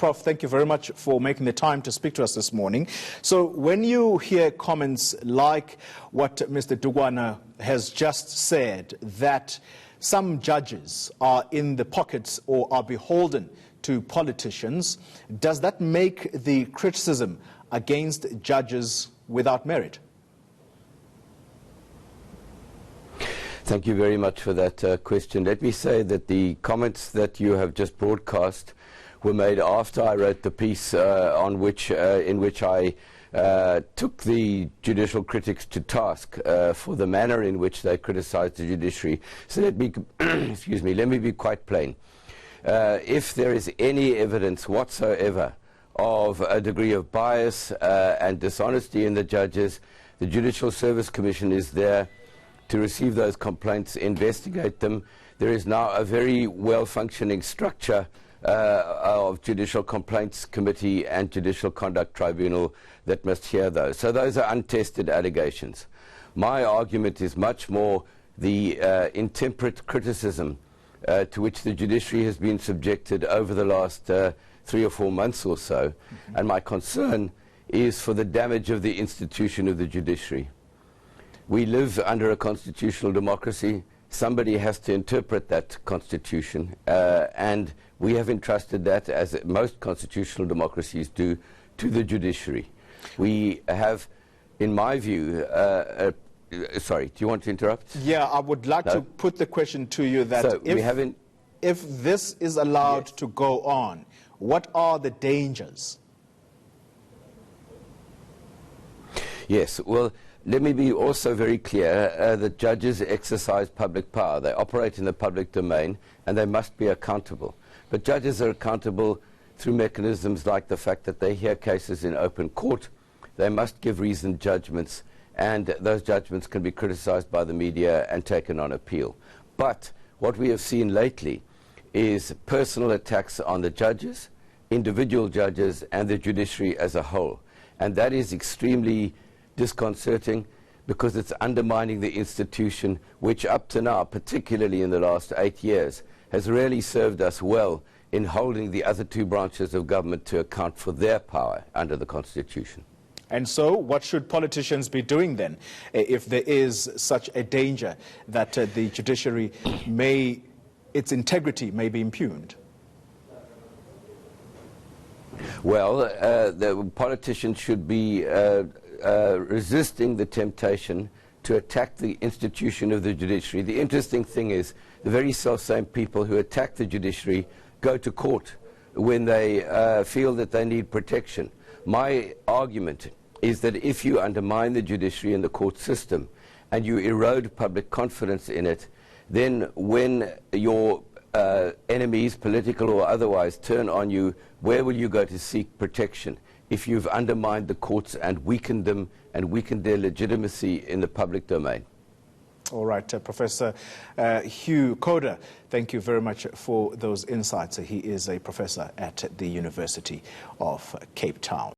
Prof, thank you very much for making the time to speak to us this morning. So when you hear comments like what Mr. Dugwana has just said, that some judges are in the pockets or are beholden to politicians, does that make the criticism against judges without merit? Thank you very much for that question. Let me say that the comments that you have just broadcast were made after I wrote the piece in which I took the judicial critics to task for the manner in which they criticized the judiciary. So let me, excuse me, let me be quite plain. If there is any evidence whatsoever of a degree of bias and dishonesty in the judges, the Judicial Service Commission is there to receive those complaints, investigate them. There is now a very well-functioning structure of Judicial Complaints Committee and Judicial Conduct Tribunal that must hear those. So those are untested allegations. My argument is much more the intemperate criticism to which the judiciary has been subjected over the last 3 or 4 months or so. And my concern is for the damage of the institution of the judiciary. We live under a constitutional democracy. Somebody has to interpret that constitution, and we have entrusted that, as most constitutional democracies do, to the judiciary. We have, in my view, sorry, do you want to interrupt? Yeah, I would like to put the question to you that so if this is allowed yes. to go on, what are the dangers? Yes, well, let me be also very clear that judges exercise public power. They operate in the public domain, and they must be accountable. But judges are accountable through mechanisms like the fact that they hear cases in open court. They must give reasoned judgments, and those judgments can be criticized by the media and taken on appeal. But what we have seen lately is personal attacks on the judges, individual judges, and the judiciary as a whole. And that is extremely disconcerting, because it's undermining the institution which up to now, particularly in the last 8 years, has really served us well in holding the other 2 branches of government to account for their power under the Constitution. And so what should politicians be doing then if there is such a danger that the judiciary its integrity may be impugned? Well, the politicians should be resisting the temptation to attack the institution of the judiciary. The interesting thing is the very self-same people who attack the judiciary go to court when they feel that they need protection. My argument is that if you undermine the judiciary and the court system and you erode public confidence in it, then when your enemies, political or otherwise, turn on you, where will you go to seek protection if you've undermined the courts and weakened them and weakened their legitimacy in the public domain? All right, Professor Hugh Koda, thank you very much for those insights. He is a professor at the University of Cape Town.